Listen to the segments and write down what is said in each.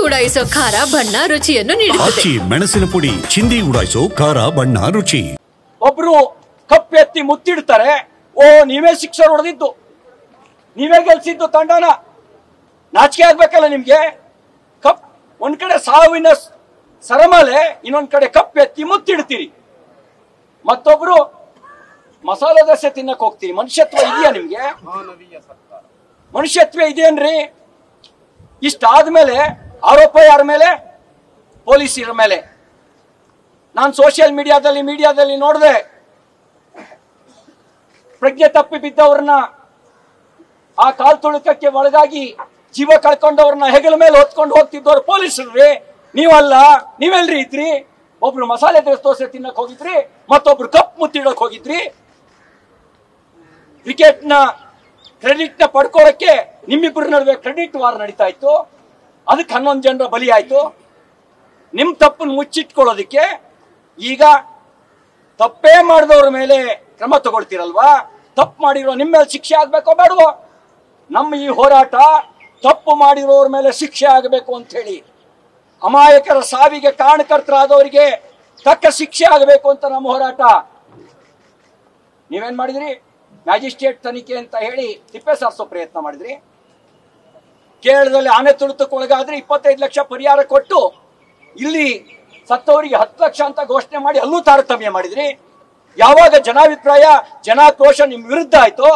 ಉಡಾಯಿಸೋ ಖಾರ ಬಣ್ಣ ರುಚಿಯನ್ನು ನೀಡುತ್ತದೆ. ಮೆಣಸಿನ ಪುಡಿ ಚಿಂದಿ ಉಡಾಯಿಸೋ ಖಾರ ಬಣ್ಣ ರುಚಿ. ಒಬ್ರು ಕಪ್ ಎತ್ತಿ ಮುತ್ತಿಡ್ತಾರೆ, ಓ ನೀವೇ ಸಿಕ್ಸರ್ ಹೊಡೆದಿದ್ದು, ನೀವೇ ಗೆಲ್ಸಿದ್ದು ತಂಡನ. ನಾಚಿಕೆ ಆಗ್ಬೇಕಲ್ಲ ನಿಮ್ಗೆ. ಕಪ್ ಒಂದ್ ಕಡೆ ಸಾವಿನ ಸರಮಾಲೆ, ಇನ್ನೊಂದ್ ಕಡೆ ಕಪ್ ಎತ್ತಿ ಮುತ್ತಿಡ್ತೀರಿ. ಮತ್ತೊಬ್ರು ಮಸಾಲೆ ದೋಸೆ ತಿನ್ನಕ್ ಹೋಗ್ತೀರಿ. ಮನುಷ್ಯತ್ವ ಇದೆಯಾ ನಿಮ್ಗೆ? ಮನುಷ್ಯತ್ವ ಇದೆಯೇನ್ರಿ? ಇಷ್ಟಾದ್ಮೇಲೆ ಆರೋಪ ಯಾರ ಮೇಲೆ? ಪೊಲೀಸರ ಮೇಲೆ. ನಾನು ಸೋಷಿಯಲ್ ಮೀಡಿಯಾದಲ್ಲಿ ನೋಡಿದೆ, ಪ್ರಜ್ಞೆ ತಪ್ಪಿ ಬಿದ್ದವ್ರನ್ನ, ಆ ಕಾಲ್ ತುಳುಕಕ್ಕೆ ಒಳಗಾಗಿ ಜೀವ ಕಳ್ಕೊಂಡವ್ರನ್ನ ಹೆಗಲ ಮೇಲೆ ಹೊತ್ಕೊಂಡು ಹೋಗ್ತಿದ್ದವ್ರು ಪೊಲೀಸರು. ನೀವಲ್ಲ, ನೀವೆಲ್ರಿ ಇದ್ರಿ? ಒಬ್ರು ಮಸಾಲೆ ದೋಸೆ ತಿನ್ನಕ್ ಹೋಗಿದ್ರಿ, ಮತ್ತೊಬ್ರು ಕಪ್ ಮುತ್ತಿಡಕ್ ಹೋಗಿದ್ರಿ. ಕ್ರಿಕೆಟ್ ನ ಕ್ರೆಡಿಟ್ ನ ಪಡ್ಕೊಳ್ಳಕ್ಕೆ ನಿಮ್ಮಿಬ್ಬರ ನಡುವೆ ಕ್ರೆಡಿಟ್ ವಾರ್ ನಡೀತಾ ಇತ್ತು. ಅದಕ್ಕೆ 11 ಜನರ ಬಲಿ ಆಯ್ತು. ನಿಮ್ ತಪ್ಪನ್ನು ಮುಚ್ಚಿಟ್ಕೊಳ್ಳೋದಿಕ್ಕೆ ಈಗ ತಪ್ಪೇ ಮಾಡಿದವ್ರ ಮೇಲೆ ಕ್ರಮ ತಗೊಳ್ತೀರಲ್ವಾ? ತಪ್ಪು ಮಾಡಿರೋ ನಿಮ್ಮ ಮೇಲೆ ಶಿಕ್ಷೆ ಆಗ್ಬೇಕೋ ಬೇಡವೋ? ನಮ್ಮ ಈ ಹೋರಾಟ ತಪ್ಪು ಮಾಡಿರೋರ ಮೇಲೆ ಶಿಕ್ಷೆ ಆಗಬೇಕು ಅಂತ ಹೇಳಿ, ಅಮಾಯಕರ ಸಾವಿಗೆ ಕಾರಣಕರ್ತರಾದವರಿಗೆ ತಕ್ಕ ಶಿಕ್ಷೆ ಆಗಬೇಕು ಅಂತ ನಮ್ಮ ಹೋರಾಟ. ನೀವೇನ್ ಮಾಡಿದ್ರಿ? ಮ್ಯಾಜಿಸ್ಟ್ರೇಟ್ ತನಿಖೆ ಅಂತ ಹೇಳಿ ತಿಪ್ಪೆ ಸಾರಿಸೋ ಪ್ರಯತ್ನ ಮಾಡಿದ್ರಿ. ಕೇರಳದಲ್ಲಿ ಆನೆ ತುಳಿತಕ್ಕೊಳಗಾದ್ರೆ 25 ಲಕ್ಷ ಪರಿಹಾರ ಕೊಟ್ಟು, ಇಲ್ಲಿ ಸತ್ತವರಿಗೆ 10 ಲಕ್ಷ ಅಂತ ಘೋಷಣೆ ಮಾಡಿ ಅಲ್ಲೂ ತಾರತಮ್ಯ ಮಾಡಿದ್ರಿ. ಯಾವಾಗ ಜನಾಭಿಪ್ರಾಯ ಜನಾಕ್ರೋಶ ನಿಮ್ ವಿರುದ್ಧ ಆಯ್ತೋ,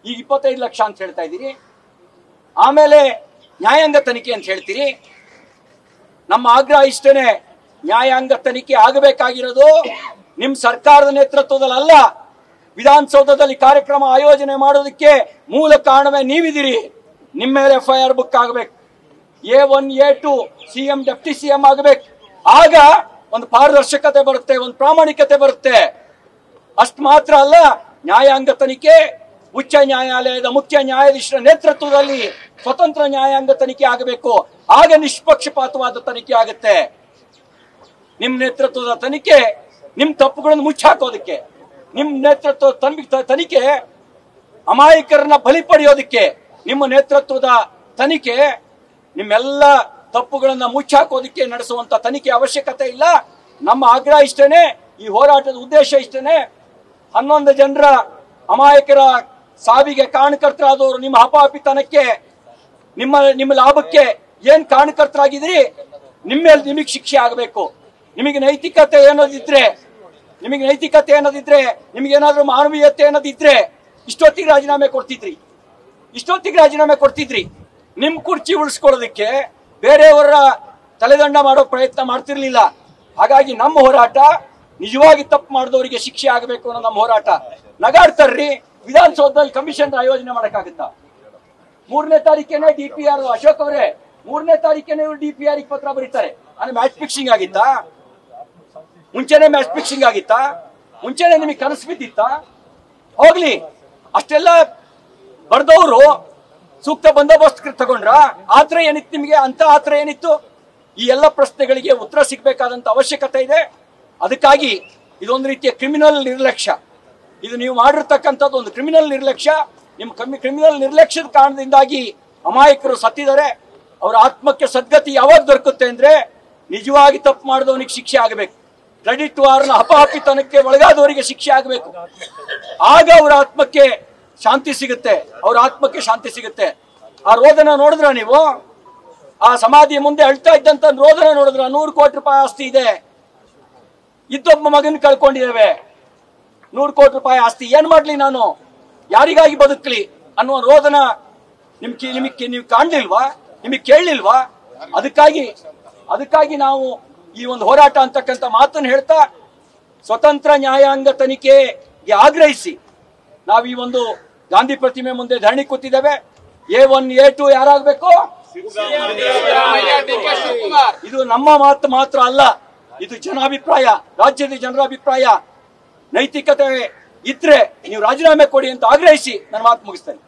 ಈಗ 25 ಲಕ್ಷ ಅಂತ ಹೇಳ್ತಾ ಇದ್ದೀರಿ. ಆಮೇಲೆ ನ್ಯಾಯಾಂಗ ತನಿಖೆ ಅಂತ ಹೇಳ್ತೀರಿ. ನಮ್ಮ ಆಗ್ರಹ ಇಷ್ಟೇನೆ, ನ್ಯಾಯಾಂಗ ತನಿಖೆ ಆಗಬೇಕಾಗಿರೋದು ನಿಮ್ ಸರ್ಕಾರದ ನೇತೃತ್ವದಲ್ಲಿ ಅಲ್ಲ, ವಿಧಾನಸೌಧದಲ್ಲಿ ಕಾರ್ಯಕ್ರಮ ಆಯೋಜನೆ ಮಾಡೋದಕ್ಕೆ ಮೂಲ ಕಾರಣವೇ ನೀವಿದ್ದೀರಿ. ನಿಮ್ಮ ಮೇಲೆ FIR ಬುಕ್ ಆಗಬೇಕು. A1 A2 CM deputy CM ಆಗಬೇಕು. ಆಗ ಒಂದು ಪಾರದರ್ಶಕತೆ ಬರುತ್ತೆ, ಒಂದು ಪ್ರಾಮಾಣಿಕತೆ ಬರುತ್ತೆ. ಅಷ್ಟು ಮಾತ್ರ ಅಲ್ಲ, ನ್ಯಾಯಾಂಗ ತನಿಖೆ ಉಚ್ಚ ನ್ಯಾಯಾಲಯದ ಮುಖ್ಯ ನ್ಯಾಯಾಧೀಶರ ನೇತೃತ್ವದಲ್ಲಿ ಸ್ವತಂತ್ರ ನ್ಯಾಯಾಂಗ ತನಿಖೆ ಆಗಬೇಕು. ಆಗ ನಿಷ್ಪಕ್ಷಪಾತವಾದ ತನಿಖೆ ಆಗುತ್ತೆ. ನಿಮ್ ನೇತೃತ್ವದ ತನಿಖೆ ನಿಮ್ ತಪ್ಪುಗಳನ್ನು ಮುಚ್ಚಾಕೋದಕ್ಕೆ, ನಿಮ್ ನೇತೃತ್ವದ ತನಿಖೆ ಅಮಾಯಕರನ್ನ ಬಲಿ ಪಡೆಯೋದಕ್ಕೆ, ನಿಮ್ಮ ನೇತೃತ್ವದ ತನಿಖೆ ನಿಮ್ಮೆಲ್ಲ ತಪ್ಪುಗಳನ್ನ ಮುಚ್ಚಾಕೋದಕ್ಕೆ ನಡೆಸುವಂತ ತನಿಖೆ ಅವಶ್ಯಕತೆ ಇಲ್ಲ. ನಮ್ಮ ಆಗ್ರಹ ಇಷ್ಟೇನೆ, ಈ ಹೋರಾಟದ ಉದ್ದೇಶ ಇಷ್ಟೇನೆ. 11 ಜನರ ಅಮಾಯಕರ ಸಾವಿಗೆ ಕಾರಣಕರ್ತರಾದವರು ನಿಮ್ಮ ಹಪಾಪಿತನಕ್ಕೆ, ನಿಮ್ಮ ಲಾಭಕ್ಕೆ ಏನ್ ಕಾರಣಕರ್ತರಾಗಿದ್ರಿ, ನಿಮಗೆ ಶಿಕ್ಷೆ ಆಗಬೇಕು. ನಿಮಗೆ ನೈತಿಕತೆ ಅನ್ನೋದಿದ್ರೆ, ನಿಮಗೇನಾದ್ರೂ ಮಾನವೀಯತೆ ಅನ್ನೋದಿದ್ರೆ ಇಷ್ಟೊತ್ತಿಗೆ ರಾಜೀನಾಮೆ ಕೊಡ್ತಿದ್ರಿ. ನಿಮ್ ಕುರ್ಚಿ ಉಳಿಸ್ಕೊಳ್ಳೋದಕ್ಕೆ ಬೇರೆಯವರ ತಲೆದಂಡ ಮಾಡೋ ಪ್ರಯತ್ನ ಮಾಡ್ತಿರ್ಲಿಲ್ಲ. ಹಾಗಾಗಿ ನಮ್ಮ ಹೋರಾಟ ನಿಜವಾಗಿ ತಪ್ಪು ಮಾಡಿದವರಿಗೆ ಶಿಕ್ಷೆ ಆಗಬೇಕು ಅನ್ನೋ ನಮ್ಮ ಹೋರಾಟ. ನಗಾಡ್ತಾರ್ರಿ, ವಿಧಾನಸೌಧದಲ್ಲಿ ಕಮಿಷನ್ ಆಯೋಜನೆ ಮಾಡಕ್ಕಾಗುತ್ತಾ? 3ನೇ ತಾರೀಕೇನೆ DPR ಅಶೋಕ್ ಅವರೇ, 3ನೇ ತಾರೀಕೇನೆ ಇವರು DPR ಪತ್ರ ಬರೀತಾರೆ. ಅಂದ್ರೆ ಮ್ಯಾಚ್ ಫಿಕ್ಸಿಂಗ್ ಆಗಿತ್ತಾ? ಮುಂಚೆನೆ ಮ್ಯಾಚ್ ಫಿಕ್ಸಿಂಗ್ ಆಗಿತ್ತಾ? ಮುಂಚೆನೆ ನಿಮಗೆ ಕನಸು ಬಿದ್ದಿತ್ತಾ? ಹೋಗ್ಲಿ, ಅಷ್ಟೆಲ್ಲ ಬರ್ದವರು ಸೂಕ್ತ ಬಂದೋಬಸ್ತ್ ತಗೊಂಡ್ರ? ಆತರ ಏನಿತ್ತು ನಿಮಗೆ? ಅಂತ ಆತರ ಏನಿತ್ತು? ಈ ಎಲ್ಲ ಪ್ರಶ್ನೆಗಳಿಗೆ ಉತ್ತರ ಸಿಗಬೇಕಾದಂತ ಅವಶ್ಯಕತೆ ಇದೆ. ಅದಕ್ಕಾಗಿ ಇದೊಂದು ರೀತಿಯ ಕ್ರಿಮಿನಲ್ ನಿರ್ಲಕ್ಷ್ಯ. ಇದು ನೀವು ಮಾಡಿರ್ತಕ್ಕಂಥದ್ದು ಒಂದು ಕ್ರಿಮಿನಲ್ ನಿರ್ಲಕ್ಷ್ಯ. ನಿಮ್ಮ ಕ್ರಿಮಿನಲ್ ನಿರ್ಲಕ್ಷ್ಯದ ಕಾರಣದಿಂದಾಗಿ ಅಮಾಯಕರು ಸತ್ತಿದ್ದಾರೆ. ಅವರ ಆತ್ಮಕ್ಕೆ ಸದ್ಗತಿ ಯಾವಾಗ ದೊರಕುತ್ತೆ ಅಂದ್ರೆ, ನಿಜವಾಗಿ ತಪ್ಪು ಮಾಡಿದವನಿಗೆ ಶಿಕ್ಷೆ ಆಗಬೇಕು. ಕ್ರೆಡಿಟ್ ವಾರ್ನ ಹಪಾಪಿತನಕ್ಕೆ ಒಳಗಾದವರಿಗೆ ಶಿಕ್ಷೆ ಆಗಬೇಕು. ಆಗ ಅವರ ಆತ್ಮಕ್ಕೆ ಶಾಂತಿ ಸಿಗುತ್ತೆ. ಆ ರೋದನ ನೋಡಿದ್ರ ನೀವು? ಆ ಸಮಾಧಿಯ ಮುಂದೆ ಅಳ್ತಾ ಇದ್ದಂತ ರೋದನ ನೋಡಿದ್ರ? 100 ಕೋಟಿ ರೂಪಾಯಿ ಆಸ್ತಿ ಇದೆ, ಇದ್ದೊಬ್ಬ ಮಗನ್ ಕಳ್ಕೊಂಡಿದ್ದೇವೆ, 100 ಕೋಟಿ ರೂಪಾಯಿ ಆಸ್ತಿ ಏನ್ ಮಾಡ್ಲಿ ನಾನು, ಯಾರಿಗಾಗಿ ಬದುಕಲಿ ಅನ್ನುವ ರೋದನ ನೀವು ಕಾಣ್ಲಿಲ್ವಾ? ನಿಮಗೆ ಕೇಳಲಿಲ್ವಾ? ಅದಕ್ಕಾಗಿ ನಾವು ಈ ಒಂದು ಹೋರಾಟ ಅಂತಕ್ಕಂಥ ಮಾತನ್ನು ಹೇಳ್ತಾ, ಸ್ವತಂತ್ರ ನ್ಯಾಯಾಂಗ ತನಿಖೆಗೆ ಆಗ್ರಹಿಸಿ ನಾವು ಈ ಒಂದು ಗಾಂಧಿ ಪ್ರತಿಮೆ ಮುಂದೆ ಧರಣಿ ಕೂತಿದ್ದೇವೆ. A1 A2 ಯಾರಾಗಬೇಕು? ಇದು ನಮ್ಮ ಮಾತು ಮಾತ್ರ ಅಲ್ಲ, ಇದು ಜನಾಭಿಪ್ರಾಯ, ರಾಜ್ಯದ ಜನರ ಅಭಿಪ್ರಾಯ. ನೈತಿಕತೆ ಇದ್ರೆ ನೀವು ರಾಜೀನಾಮೆ ಕೊಡಿ ಅಂತ ಆಗ್ರಹಿಸಿ ನನ್ನ ಮಾತು ಮುಗಿಸ್ತೇನೆ.